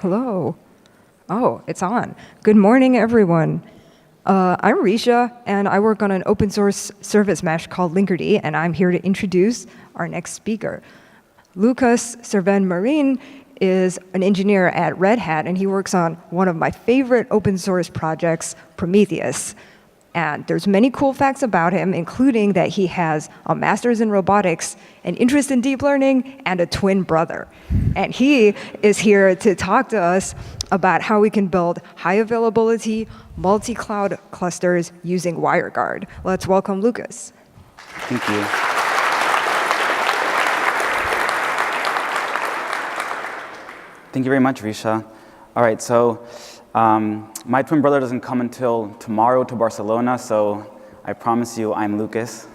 Hello. Oh, it's on. Good morning, everyone. I'm Risha, and I work on an open source service mesh called Linkerd, and I'm here to introduce our next speaker. Lucas Servén Marín is an engineer at Red Hat, and he works on one of my favorite open source projects, Prometheus. And there's many cool facts about him, including that he has a master's in robotics, an interest in deep learning, and a twin brother. And he is here to talk to us about how we can build high availability, multi-cloud clusters using WireGuard. Let's welcome Lucas. Thank you. Thank you very much, Risha. All right, so my twin brother doesn't come until tomorrow to Barcelona, so I promise you I'm Lucas.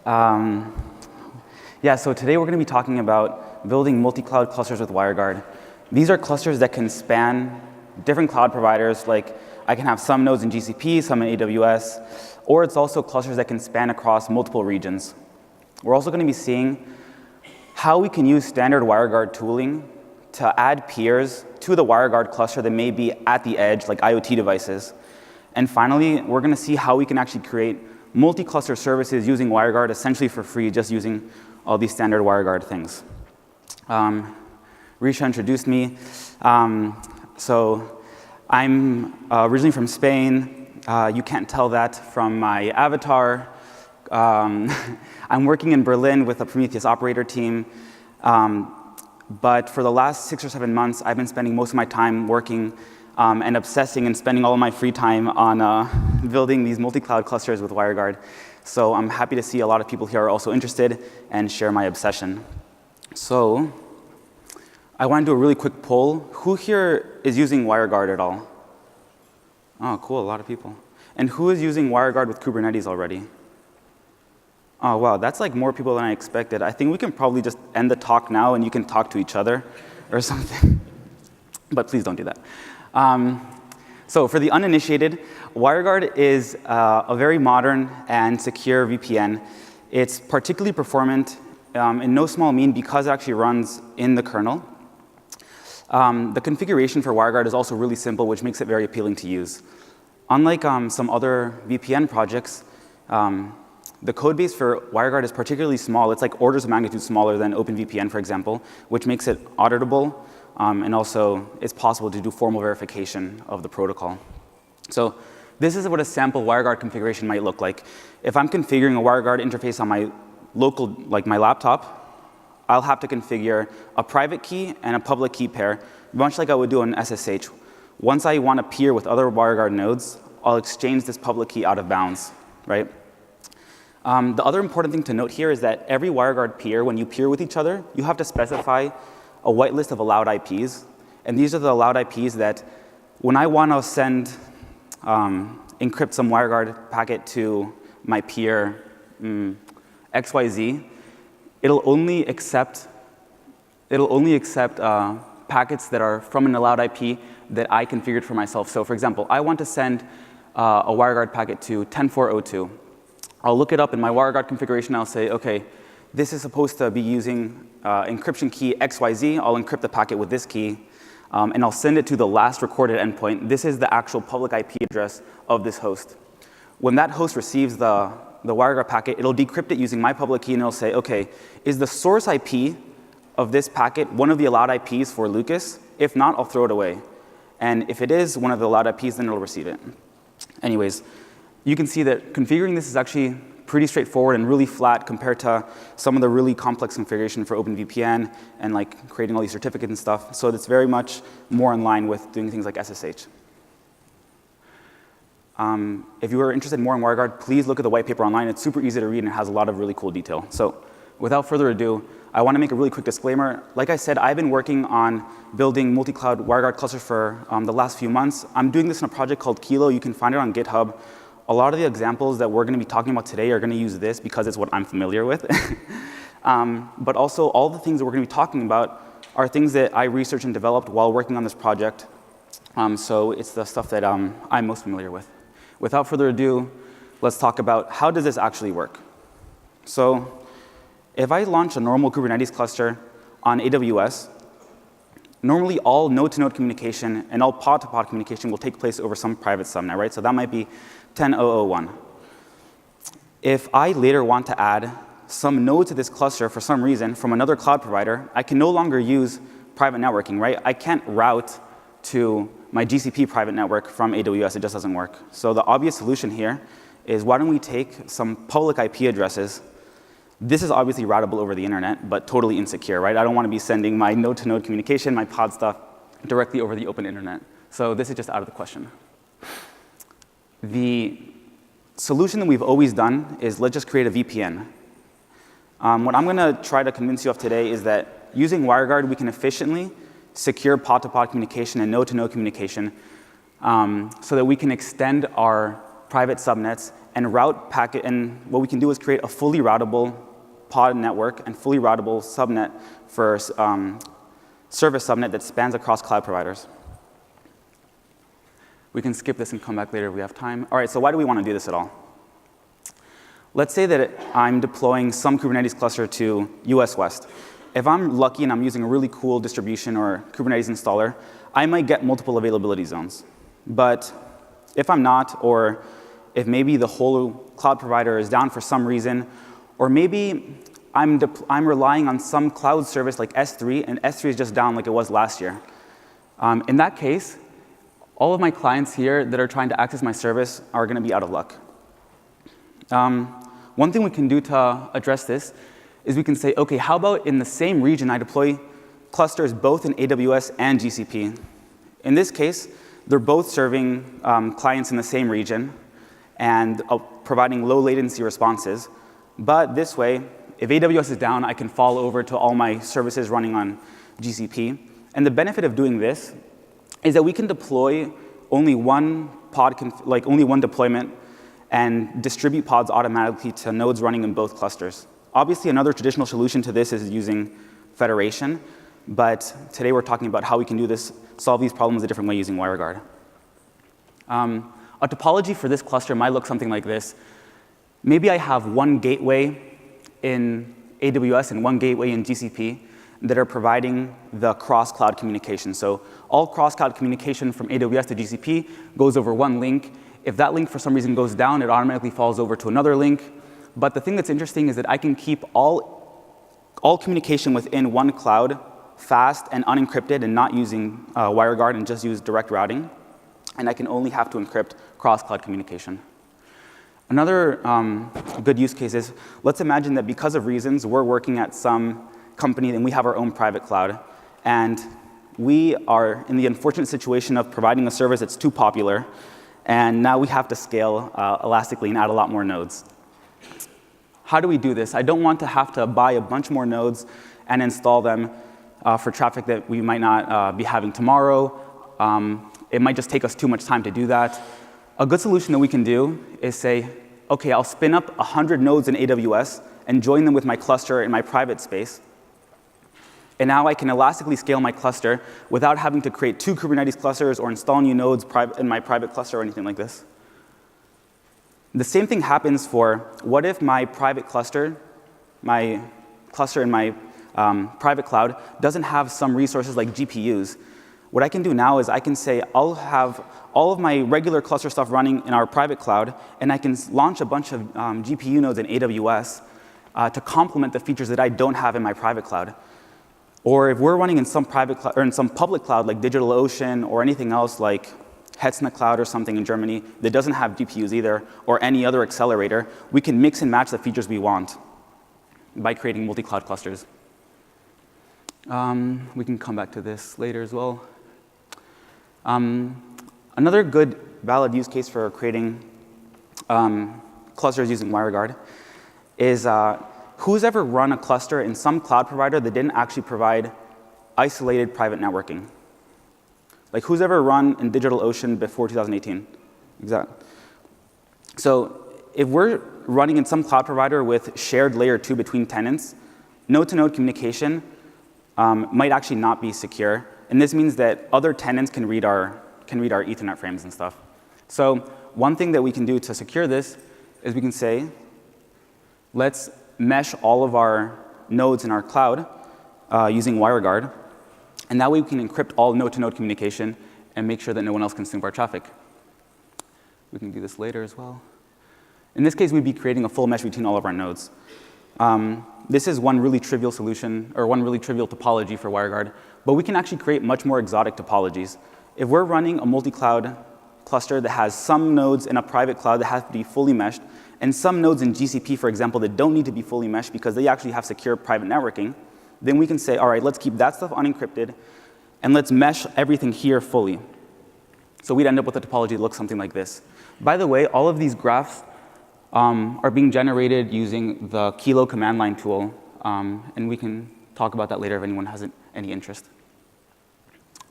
Yeah, so today we're going to be talking about building multi-cloud clusters with WireGuard. These are clusters that can span different cloud providers, like I can have some nodes in GCP, some in AWS, or it's also clusters that can span across multiple regions. We're also going to be seeing how we can use standard WireGuard tooling to add peers to the WireGuard cluster that may be at the edge, like IoT devices. And finally, we're going to see how we can actually create multi-cluster services using WireGuard essentially for free, just using all these standard WireGuard things. Risha introduced me. So I'm originally from Spain. You can't tell that from my avatar. I'm working in Berlin with the Prometheus operator team. But for the last 6 or 7 months, I've been spending most of my time working and obsessing and spending all of my free time on building these multi-cloud clusters with WireGuard. So I'm happy to see a lot of people here are also interested and share my obsession. So I want to do a really quick poll. Who here is using WireGuard at all? Oh, cool, a lot of people. And who is using WireGuard with Kubernetes already? Oh, wow, that's like more people than I expected. I think we can probably just end the talk now and you can talk to each other or something. But please don't do that. So for the uninitiated, WireGuard is a very modern and secure VPN. It's particularly performant in no small mean because it actually runs in the kernel. The configuration for WireGuard is also really simple, which makes it very appealing to use. Unlike some other VPN projects, the code base for WireGuard is particularly small. It's like orders of magnitude smaller than OpenVPN, for example, which makes it auditable, and also it's possible to do formal verification of the protocol. So this is what a sample WireGuard configuration might look like. If I'm configuring a WireGuard interface on my local, like my laptop, I'll have to configure a private key and a public key pair, much like I would do on SSH. Once I want to peer with other WireGuard nodes, I'll exchange this public key out of bounds, right? The other important thing to note here is that every WireGuard peer, when you peer with each other, you have to specify a whitelist of allowed IPs. And these are the allowed IPs that when I want to send, encrypt some WireGuard packet to my peer XYZ, it'll only accept packets that are from an allowed IP that I configured for myself. So for example, I want to send a WireGuard packet to 10402. I'll look it up in my WireGuard configuration. I'll say, OK, this is supposed to be using encryption key XYZ. I'll encrypt the packet with this key. And I'll send it to the last recorded endpoint. This is the actual public IP address of this host. When that host receives the WireGuard packet, it'll decrypt it using my public key. And it'll say, OK, is the source IP of this packet one of the allowed IPs for Lucas? If not, I'll throw it away. And if it is one of the allowed IPs, then it'll receive it. Anyways, you can see that configuring this is actually pretty straightforward and really flat compared to some of the really complex configuration for OpenVPN and like creating all these certificates and stuff. So it's very much more in line with doing things like SSH. If you are interested more in WireGuard, please look at the white paper online. It's super easy to read and it has a lot of really cool detail. So without further ado, I want to make a really quick disclaimer. Like I said, I've been working on building multi-cloud WireGuard clusters for the last few months. I'm doing this in a project called Kilo. You can find it on GitHub. A lot of the examples that we're going to be talking about today are going to use this because it's what I'm familiar with. But also, all the things that we're going to be talking about are things that I researched and developed while working on this project. So it's the stuff that I'm most familiar with. Without further ado, let's talk about how does this actually work. So if I launch a normal Kubernetes cluster on AWS, normally all node-to-node communication and all pod-to-pod communication will take place over some private subnet, right? So that might be 10.0.0.1. If I later want to add some node to this cluster for some reason from another cloud provider, I can no longer use private networking, right? I can't route to my GCP private network from AWS. It just doesn't work. So the obvious solution here is why don't we take some public IP addresses. This is obviously routable over the internet, but totally insecure, right? I don't want to be sending my node-to-node communication, my pod stuff, directly over the open internet. So this is just out of the question. The solution that we've always done is let's just create a VPN. What I'm going to try to convince you of today is that using WireGuard, we can efficiently secure pod-to-pod communication and node-to-node communication so that we can extend our private subnets and route packet. And what we can do is create a fully routable pod network and fully routable subnet for service subnet that spans across cloud providers. We can skip this and come back later if we have time. All right, so why do we want to do this at all? Let's say that I'm deploying some Kubernetes cluster to US West. If I'm lucky and I'm using a really cool distribution or Kubernetes installer, I might get multiple availability zones. But if I'm not, or if maybe the whole cloud provider is down for some reason, or maybe I'm relying on some cloud service like S3, and S3 is just down like it was last year. In that case, all of my clients here that are trying to access my service are going to be out of luck. One thing we can do to address this is we can say, OK, how about in the same region I deploy clusters both in AWS and GCP? In this case, they're both serving clients in the same region and providing low latency responses. But this way, if AWS is down, I can fall over to all my services running on GCP. And the benefit of doing this is that we can deploy only one only one deployment and distribute pods automatically to nodes running in both clusters. Obviously, another traditional solution to this is using federation. But today we're talking about how we can do this, solve these problems a different way using WireGuard. A topology for this cluster might look something like this. Maybe I have one gateway in AWS and one gateway in GCP that are providing the cross-cloud communication. So all cross-cloud communication from AWS to GCP goes over one link. If that link for some reason goes down, it automatically falls over to another link. But the thing that's interesting is that I can keep all communication within one cloud fast and unencrypted and not using WireGuard and just use direct routing. And I can only have to encrypt cross-cloud communication. Another good use case is, let's imagine that because of reasons, we're working at some company and we have our own private cloud. And we are in the unfortunate situation of providing a service that's too popular. And now we have to scale elastically and add a lot more nodes. How do we do this? I don't want to have to buy a bunch more nodes and install them for traffic that we might not be having tomorrow. It might just take us too much time to do that. A good solution that we can do is say, OK, I'll spin up 100 nodes in AWS and join them with my cluster in my private space. And now I can elastically scale my cluster without having to create 2 Kubernetes clusters or install new nodes in my private cluster or anything like this. The same thing happens for what if my private cluster, my cluster in my private cloud, doesn't have some resources like GPUs. What I can do now is I can say I'll have all of my regular cluster stuff running in our private cloud, and I can launch a bunch of GPU nodes in AWS to complement the features that I don't have in my private cloud. Or if we're running in some private cloud or in some public cloud like DigitalOcean or anything else like Hetzner Cloud or something in Germany that doesn't have GPUs either, or any other accelerator, we can mix and match the features we want by creating multi-cloud clusters. We can come back to this later as well. Another good valid use case for creating clusters using WireGuard is who's ever run a cluster in some cloud provider that didn't actually provide isolated private networking? Like who's ever run in DigitalOcean before 2018? Exactly. So if we're running in some cloud provider with shared layer 2 between tenants, node-to-node communication might actually not be secure. And this means that other tenants can read our Ethernet frames and stuff. So one thing that we can do to secure this is we can say, let's mesh all of our nodes in our cloud using WireGuard. And that way we can encrypt all node-to-node communication and make sure that no one else can snoop our traffic. We can do this later as well. In this case, we'd be creating a full mesh between all of our nodes. This is one really trivial solution, or one really trivial topology for WireGuard, but we can actually create much more exotic topologies. If we're running a multi-cloud cluster that has some nodes in a private cloud that have to be fully meshed, and some nodes in GCP, for example, that don't need to be fully meshed because they actually have secure private networking, then we can say, all right, let's keep that stuff unencrypted, and let's mesh everything here fully. So we'd end up with a topology that looks something like this. By the way, all of these graphs are being generated using the Kilo command line tool, and we can talk about that later if anyone has any interest.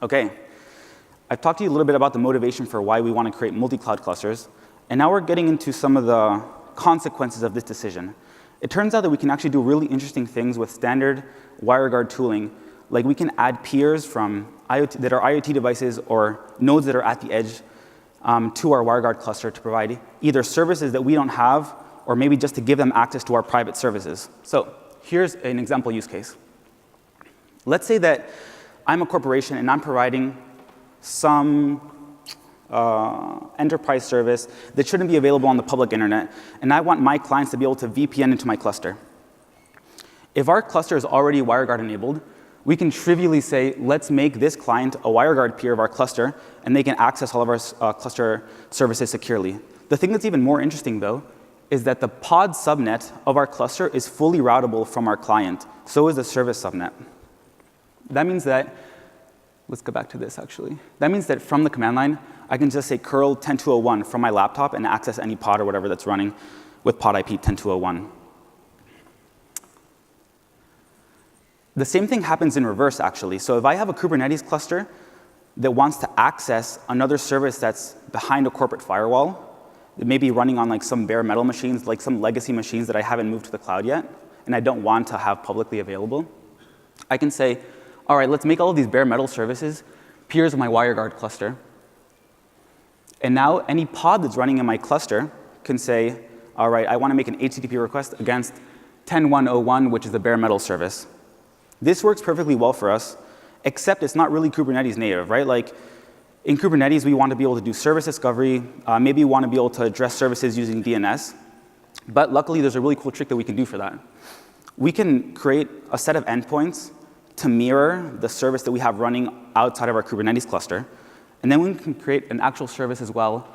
OK. I've talked to you a little bit about the motivation for why we want to create multi-cloud clusters, and now we're getting into some of the consequences of this decision. It turns out that we can actually do really interesting things with standard WireGuard tooling. Like we can add peers from IoT, that are IoT devices or nodes that are at the edge to our WireGuard cluster to provide either services that we don't have or maybe just to give them access to our private services. So here's an example use case. Let's say that I'm a corporation and I'm providing some enterprise service that shouldn't be available on the public internet, and I want my clients to be able to VPN into my cluster. If our cluster is already WireGuard enabled, we can trivially say, let's make this client a WireGuard peer of our cluster, and they can access all of our cluster services securely. The thing that's even more interesting, though, is that the pod subnet of our cluster is fully routable from our client. So is the service subnet. That means that, let's go back to this, actually. That means that from the command line, I can just say curl 10201 from my laptop and access any pod or whatever that's running with pod IP 10201. The same thing happens in reverse, actually. So if I have a Kubernetes cluster that wants to access another service that's behind a corporate firewall, it may be running on like some bare metal machines, like some legacy machines that I haven't moved to the cloud yet, and I don't want to have publicly available, I can say, all right, let's make all of these bare metal services peers of my WireGuard cluster. And now any pod that's running in my cluster can say, all right, I want to make an HTTP request against 10101, which is the bare metal service. This works perfectly well for us, except it's not really Kubernetes native, right? Like in Kubernetes, we want to be able to do service discovery. Maybe we want to be able to address services using DNS. But luckily, there's a really cool trick that we can do for that. We can create a set of endpoints to mirror the service that we have running outside of our Kubernetes cluster. And then we can create an actual service as well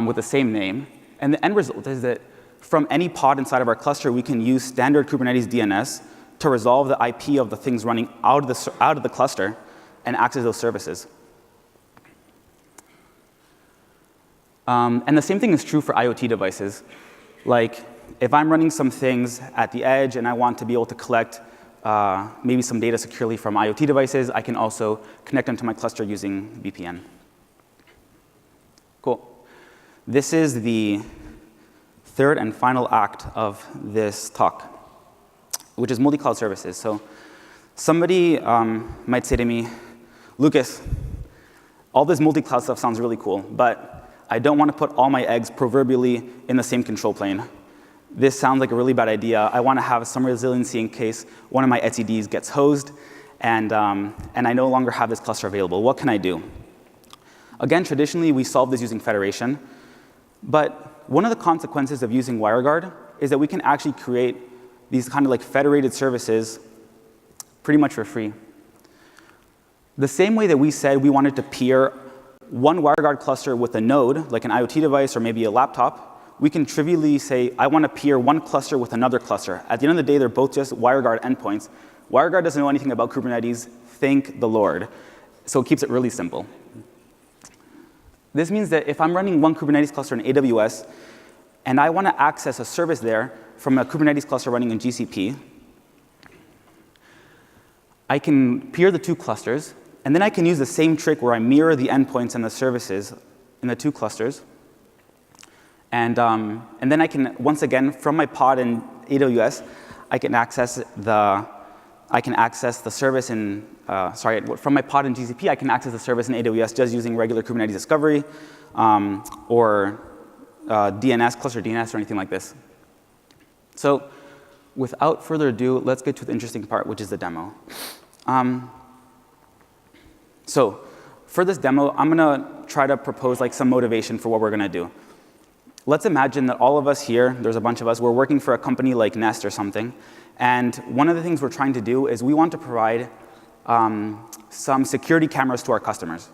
with the same name. And the end result is that from any pod inside of our cluster, we can use standard Kubernetes DNS to resolve the IP of the things running out of the cluster and access those services. And the same thing is true for IoT devices. Like, if I'm running some things at the edge and I want to be able to collect maybe some data securely from IoT devices, I can also connect them to my cluster using VPN. Cool. This is the third and final act of this talk, which is multi-cloud services. So somebody might say to me, Lucas, all this multi-cloud stuff sounds really cool, but I don't want to put all my eggs proverbially in the same control plane. This sounds like a really bad idea. I want to have some resiliency in case one of my etcds gets hosed, and I no longer have this cluster available. What can I do? Again, traditionally, we solve this using federation. But one of the consequences of using WireGuard is that we can actually create these kind of like federated services pretty much for free. The same way that we said we wanted to peer one WireGuard cluster with a node, like an IoT device or maybe a laptop, we can trivially say, I want to peer one cluster with another cluster. At the end of the day, they're both just WireGuard endpoints. WireGuard doesn't know anything about Kubernetes. Thank the Lord. So it keeps it really simple. This means that if I'm running one Kubernetes cluster in AWS, and I want to access a service there from a Kubernetes cluster running in GCP, I can peer the two clusters, and then I can use the same trick where I mirror the endpoints and the services in the two clusters. And then I can, once again, from my pod in AWS, I can access the service in, from my pod in GCP, I can access the service in AWS just using regular Kubernetes discovery or DNS, cluster DNS, or anything like this. So without further ado, let's get to the interesting part, which is the demo. So for this demo, I'm going to try to propose like some motivation for what we're going to do. Let's imagine that all of us here, there's a bunch of us, we're working for a company like Nest or something. And one of the things we're trying to do is we want to provide some security cameras to our customers.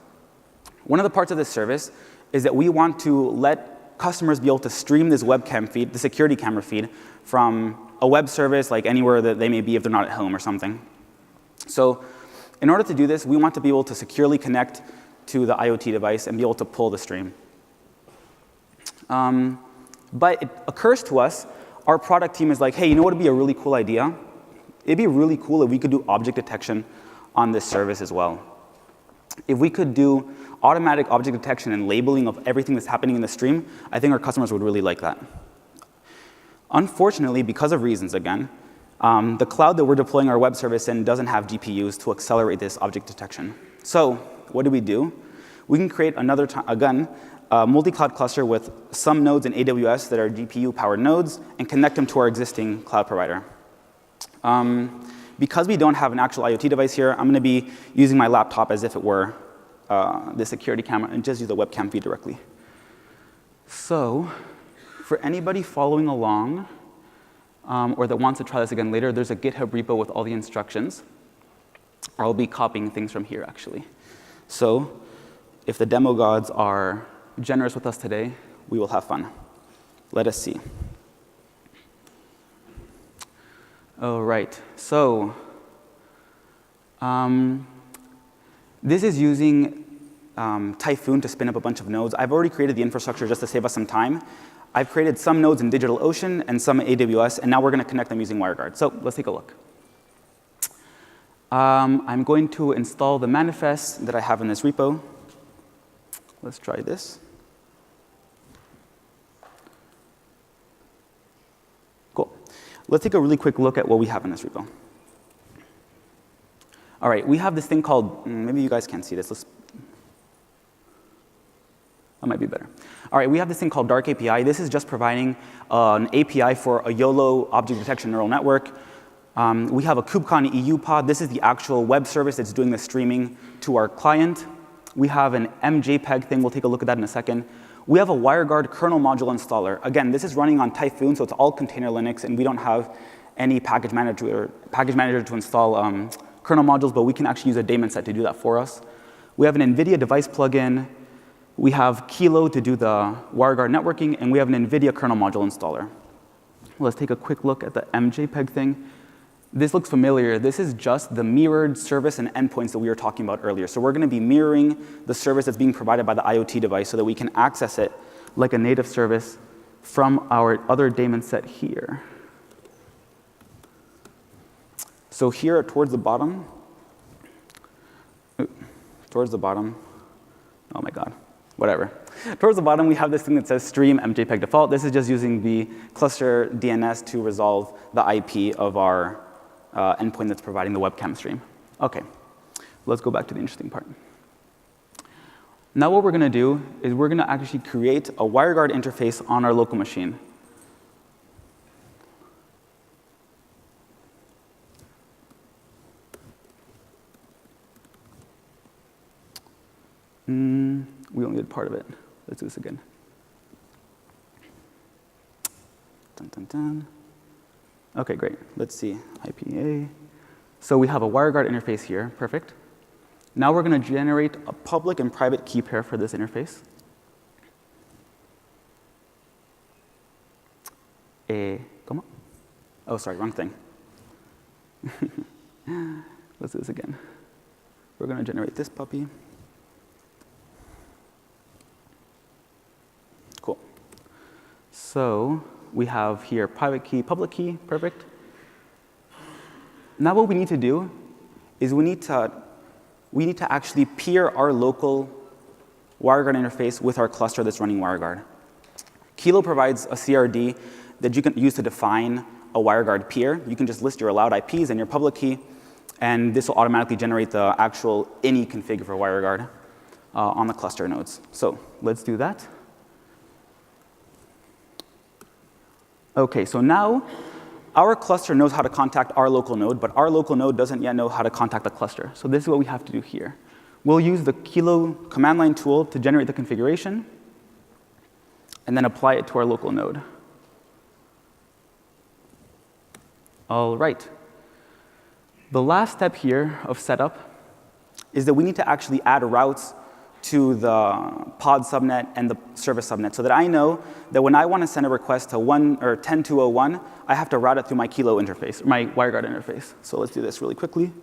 One of the parts of this service is that we want to let customers be able to stream this webcam feed, the security camera feed, from a web service, like anywhere that they may be if they're not at home or something. So in order to do this, we want to be able to securely connect to the IoT device and be able to pull the stream. But it occurs to us, our product team is like, hey, you know what would be a really cool idea? It'd be really cool if we could do object detection on this service as well. If we could do automatic object detection and labeling of everything that's happening in the stream, I think our customers would really like that. Unfortunately, because of reasons, again, the cloud that we're deploying our web service in doesn't have GPUs to accelerate this object detection. So what do? We can create another, again, a multi-cloud cluster with some nodes in AWS that are GPU-powered nodes and connect them to our existing cloud provider. Because we don't have an actual IoT device here, I'm going to be using my laptop as if it were the security camera and just use the webcam feed directly. So for anybody following along or that wants to try this again later, there's a GitHub repo with all the instructions. I'll be copying things from here, actually. So if the demo gods are generous with us today, we will have fun. Let us see. All right, so this is using Typhoon to spin up a bunch of nodes. I've already created the infrastructure just to save us some time. I've created some nodes in DigitalOcean and some in AWS, and now we're going to connect them using WireGuard. So let's take a look. I'm going to install the manifest that I have in this repo. Let's try this. Cool. Let's take a really quick look at what we have in this repo. All right, we have this thing called, maybe you guys can't see this. That might be better. All right, we have this thing called Dark API. This is just providing an API for a YOLO object detection neural network. We have a KubeCon EU pod. This is the actual web service that's doing the streaming to our client. We have an mJPEG thing. We'll take a look at that in a second. We have a WireGuard kernel module installer. Again, this is running on Typhoon, so it's all container Linux, and we don't have any package manager to install kernel modules, but we can actually use a daemon set to do that for us. We have an NVIDIA device plugin. We have Kilo to do the WireGuard networking, and we have an NVIDIA kernel module installer. Let's take a quick look at the mJPEG thing. This looks familiar. This is just the mirrored service and endpoints that we were talking about earlier. So we're going to be mirroring the service that's being provided by the IoT device so that we can access it like a native service from our other daemon set here. So here towards the bottom, oh my God, whatever. Towards the bottom, we have this thing that says stream mJPEG default. This is just using the cluster DNS to resolve the IP of our endpoint that's providing the webcam stream. OK, let's go back to the interesting part. Now what we're going to do is we're going to actually create a WireGuard interface on our local machine. We only did part of it. Let's do this again. Dun, dun, dun. OK, great. Let's see. IPA. So we have a WireGuard interface here. Perfect. Now we're going to generate a public and private key pair for this interface. Come on. Oh, sorry, wrong thing. Let's do this again. We're going to generate this puppy. Cool. So we have here private key, public key. Perfect. Now what we need to do is we need to actually peer our local WireGuard interface with our cluster that's running WireGuard. Kilo provides a CRD that you can use to define a WireGuard peer. You can just list your allowed IPs and your public key, and this will automatically generate the actual any config for WireGuard on the cluster nodes. So let's do that. OK, so now our cluster knows how to contact our local node, but our local node doesn't yet know how to contact the cluster. So this is what we have to do here. We'll use the Kilo command line tool to generate the configuration and then apply it to our local node. All right. The last step here of setup is that we need to actually add routes to the pod subnet and the service subnet so that I know that when I want to send a request to 10.201, I have to route it through my Kilo interface, my WireGuard interface. So let's do this really quickly.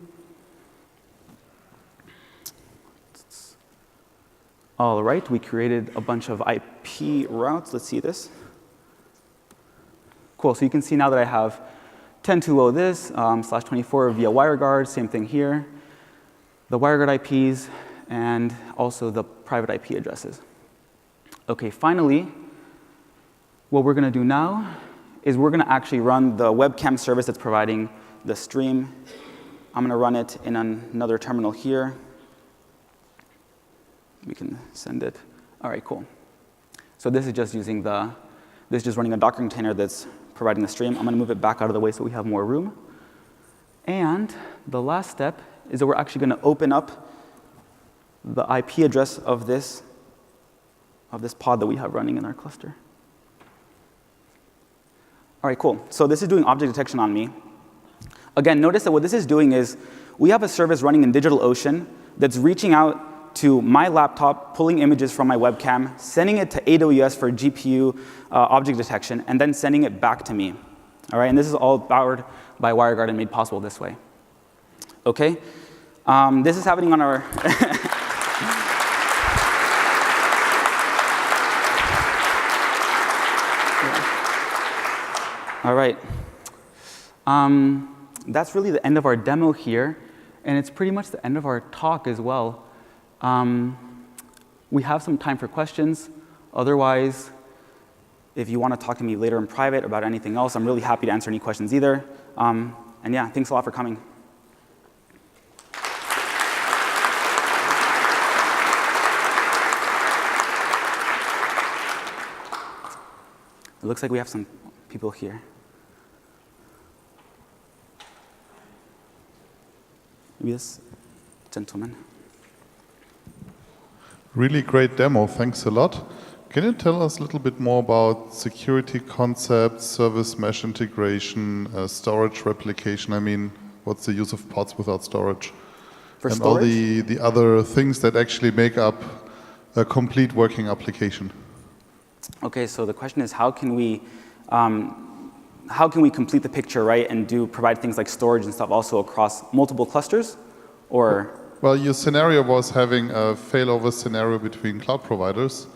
All right, we created a bunch of IP routes. Let's see this. Cool, so you can see now that I have 10.2.0 this, /24 via WireGuard, same thing here. The WireGuard IPs, and also the private IP addresses. OK, finally, what we're going to do now is we're going to actually run the webcam service that's providing the stream. I'm going to run it in another terminal here. We can send it. All right, cool. So this is just using this is just running a Docker container that's providing the stream. I'm going to move it back out of the way so we have more room. And the last step is that we're actually going to open up the IP address of this pod that we have running in our cluster. All right, cool. So this is doing object detection on me. Again, notice that what this is doing is we have a service running in DigitalOcean that's reaching out to my laptop, pulling images from my webcam, sending it to AWS for GPU object detection, and then sending it back to me. All right, and this is all powered by WireGuard and made possible this way. OK? This is happening on our All right. That's really the end of our demo here, and it's pretty much the end of our talk as well. We have some time for questions. Otherwise, if you want to talk to me later in private about anything else, I'm really happy to answer any questions either. And yeah, thanks a lot for coming. It looks like we have some people here. Maybe this gentleman. Really great demo. Thanks a lot. Can you tell us a little bit more about security concepts, service mesh integration, storage replication? I mean, what's the use of pods without storage? For and storage? all the other things that actually make up a complete working application. OK, so the question is how can we complete the picture, right, and provide things like storage and stuff also across multiple clusters? Or well, your scenario was having a failover scenario between cloud providers.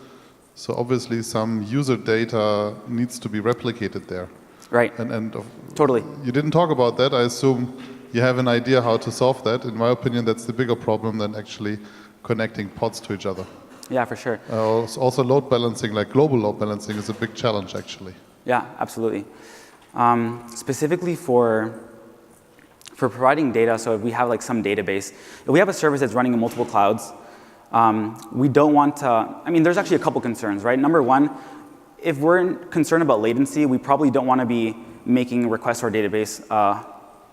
So obviously some user data needs to be replicated there. Right. And totally. You didn't talk about that. I assume you have an idea how to solve that. In my opinion, that's the bigger problem than actually connecting pods to each other. Yeah, for sure. Also load balancing, like global load balancing, is a big challenge, actually. Yeah, absolutely. Specifically for providing data, so if we have like some database, if we have a service that's running in multiple clouds, we don't want to, I mean, there's actually a couple concerns, right? Number one, if we're concerned about latency, we probably don't want to be making requests to our database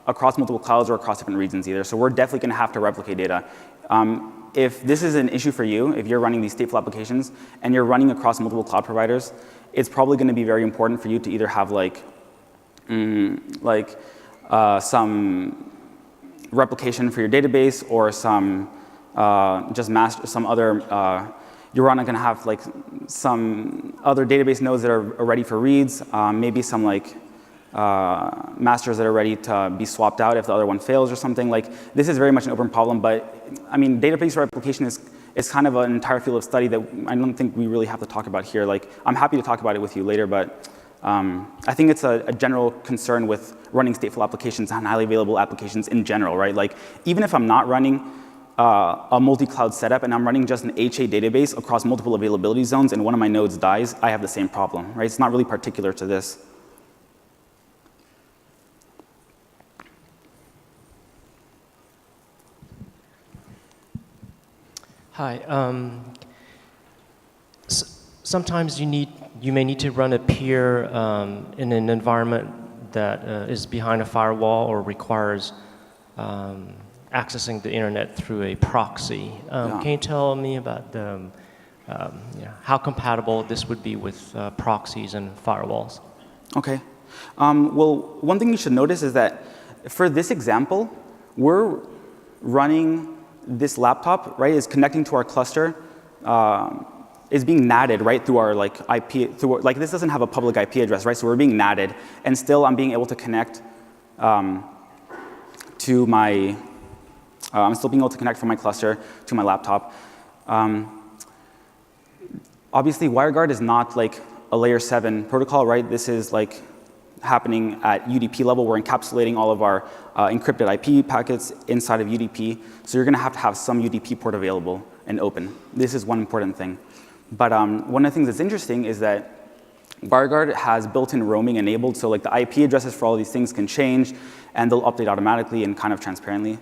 across multiple clouds or across different regions either. So we're definitely going to have to replicate data. If this is an issue for you, if you're running these stateful applications and you're running across multiple cloud providers, it's probably going to be very important for you to either have some replication for your database or some some other. You're going to have like some other database nodes that are ready for reads, maybe some like masters that are ready to be swapped out if the other one fails or something. Like this is very much an open problem, but I mean database replication is kind of an entire field of study that I don't think we really have to talk about here. Like I'm happy to talk about it with you later, but I think it's a general concern with running stateful applications and highly available applications in general, right? Like even if I'm not running a multi-cloud setup and I'm running just an HA database across multiple availability zones and one of my nodes dies, I have the same problem, right? It's not really particular to this. Hi. Sometimes you may need to run a peer in an environment that is behind a firewall or requires accessing the internet through a proxy. Can you tell me about the, how compatible this would be with proxies and firewalls? Okay. Well, one thing you should notice is that for this example, we're running this laptop, right, is connecting to our cluster, is being NATed, right, through our like IP, this doesn't have a public IP address, right, so we're being NATed, and still I'm being able to connect to my, I'm still being able to connect from my cluster to my laptop. Obviously, WireGuard is not like a layer 7 protocol, right? This is like happening at UDP level. We're encapsulating all of our encrypted IP packets inside of UDP. So you're going to have some UDP port available and open. This is one important thing. But one of the things that's interesting is that WireGuard has built-in roaming enabled. So like the IP addresses for all these things can change, and they'll update automatically and kind of transparently.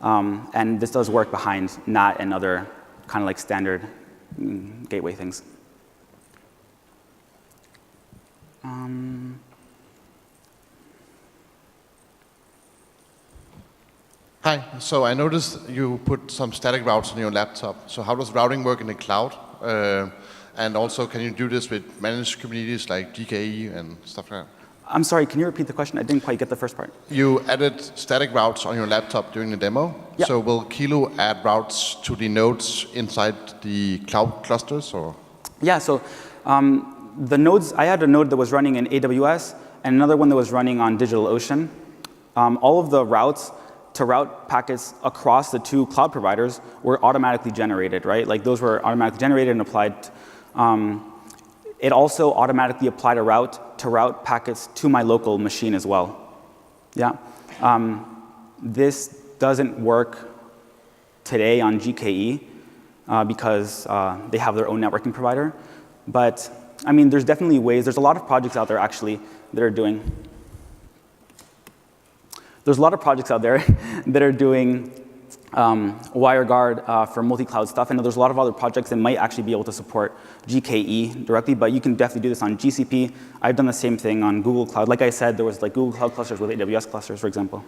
And this does work behind NAT and other kind of like standard gateway things. Hi, so I noticed you put some static routes on your laptop. So how does routing work in the cloud? And also, can you do this with managed Kubernetes like GKE and stuff like that? I'm sorry, can you repeat the question? I didn't quite get the first part. You added static routes on your laptop during the demo. Yep. So will Kilo add routes to the nodes inside the cloud clusters, or? Yeah, so the nodes, I had a node that was running in AWS and another one that was running on DigitalOcean. All of the routes to route packets across the two cloud providers were automatically generated, right? Like those were automatically generated and applied. It also automatically applied a route to route packets to my local machine as well. Yeah. This doesn't work today on GKE because they have their own networking provider. But I mean, there's definitely ways. There's a lot of projects out there actually that are doing. There's a lot of projects out there that are doing WireGuard for multi-cloud stuff, and there's a lot of other projects that might actually be able to support GKE directly, but you can definitely do this on GCP. I've done the same thing on Google Cloud. Like I said, there was like Google Cloud clusters with AWS clusters, for example.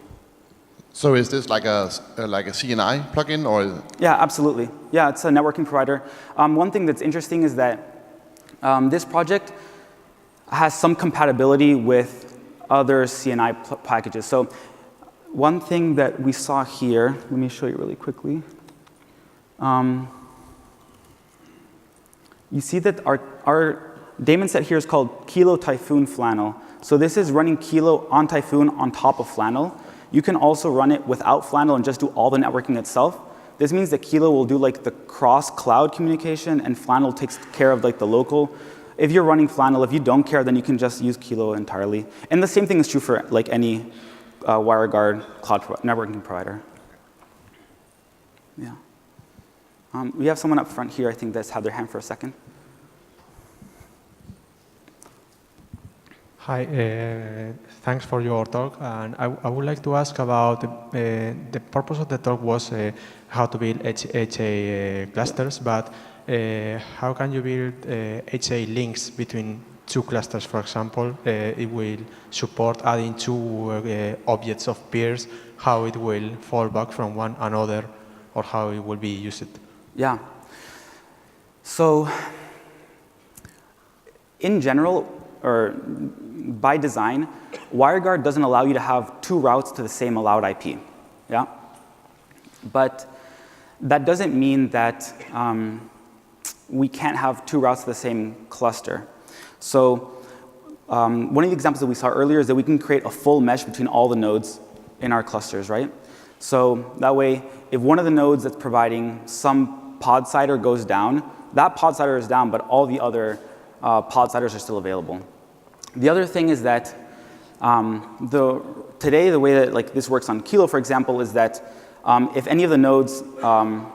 So is this like a CNI plugin, or? Yeah, absolutely. Yeah, it's a networking provider. One thing that's interesting is that this project has some compatibility with other CNI packages. So one thing that we saw here, let me show you really quickly. You see that our daemon set here is called Kilo Typhoon Flannel. So this is running Kilo on Typhoon on top of Flannel. You can also run it without Flannel and just do all the networking itself. This means that Kilo will do like the cross-cloud communication, and Flannel takes care of like the local. If you're running Flannel, if you don't care, then you can just use Kilo entirely. And the same thing is true for like any WireGuard cloud networking provider. Yeah. We have someone up front here, I think, that's had their hand for a second. Hi, thanks for your talk. And I would like to ask about the purpose of the talk was how to build HA clusters, but how can you build HA links between two clusters, for example? It will support adding two objects of peers, how it will fall back from one another, or how it will be used. Yeah. So in general, or by design, WireGuard doesn't allow you to have two routes to the same allowed IP. Yeah? But that doesn't mean that we can't have two routes to the same cluster. So one of the examples that we saw earlier is that we can create a full mesh between all the nodes in our clusters, right? So that way, if one of the nodes that's providing some pod cider goes down, that pod cider is down, but all the other pod ciders are still available. The other thing is that today the way that like this works on Kilo, for example, is that if any of the nodes,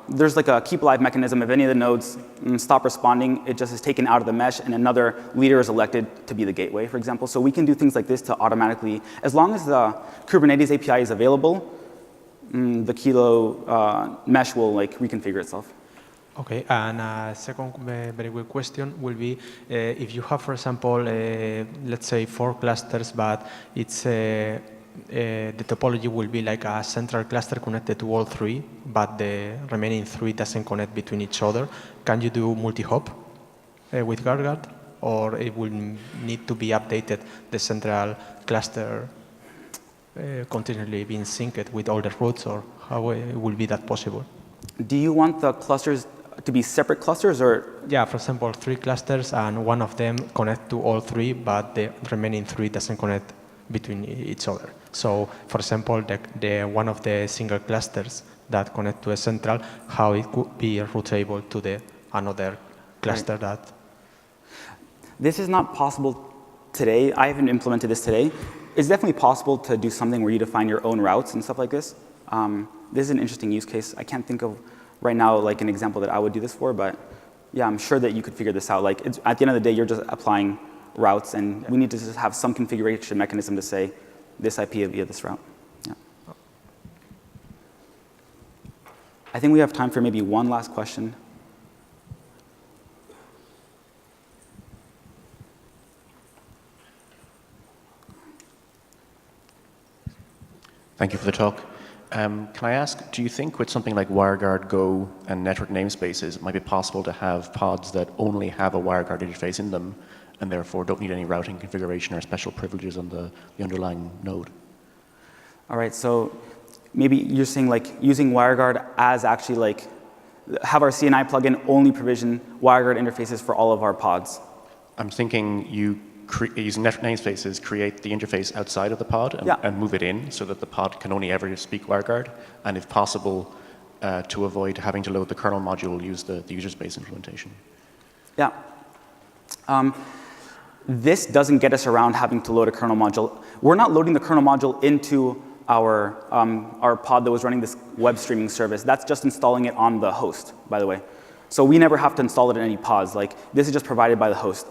there's like a keep alive mechanism. If any of the nodes stop responding, it just is taken out of the mesh, and another leader is elected to be the gateway, for example. So we can do things like this to automatically, as long as the Kubernetes API is available, the Kilo mesh will like reconfigure itself. Okay, and second very good question will be if you have, for example, let's say 4 clusters, but it's the topology will be like a central cluster connected to all three, but the remaining three doesn't connect between each other. Can you do multi-hop with WireGuard? Or it will need to be updated, the central cluster continually being synced with all the routes, or how will be that possible? Do you want the clusters to be separate clusters, or? Yeah, for example, 3 clusters, and one of them connect to all 3, but the remaining 3 doesn't connect between each other. So, for example, the one of the single clusters that connect to a central, how it could be routable to the another cluster right. that. This is not possible today. I haven't implemented this today. It's definitely possible to do something where you define your own routes and stuff like this. This is an interesting use case. I can't think of right now like an example that I would do this for, but yeah, I'm sure that you could figure this out. Like at the end of the day, you're just applying routes, and we need to just have some configuration mechanism to say this IP via this route. Yeah. I think we have time for maybe one last question. Thank you for the talk. Can I ask, do you think with something like WireGuard Go and network namespaces, it might be possible to have pods that only have a WireGuard interface in them and therefore don't need any routing configuration or special privileges on the underlying node? All right, so maybe you're saying like using WireGuard as actually like have our CNI plugin only provision WireGuard interfaces for all of our pods. I'm thinking you using network namespaces, create the interface outside of the pod and move it in so that the pod can only ever speak WireGuard, and if possible, to avoid having to load the kernel module, use the user space implementation. Yeah. This doesn't get us around having to load a kernel module. We're not loading the kernel module into our pod that was running this web streaming service. That's just installing it on the host, by the way. So we never have to install it in any pods. Like, this is just provided by the host.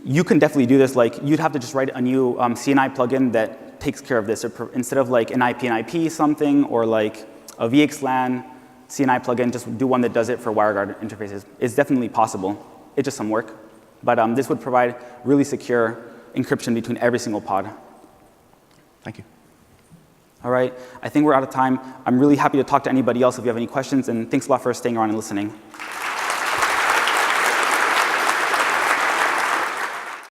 You can definitely do this. Like, you'd have to just write a new CNI plugin that takes care of this. Instead of like an IP something or like a VXLAN CNI plugin, just do one that does it for WireGuard interfaces. It's definitely possible. It's just some work. But this would provide really secure encryption between every single pod. Thank you. All right. I think we're out of time. I'm really happy to talk to anybody else if you have any questions. And thanks a lot for staying around and listening.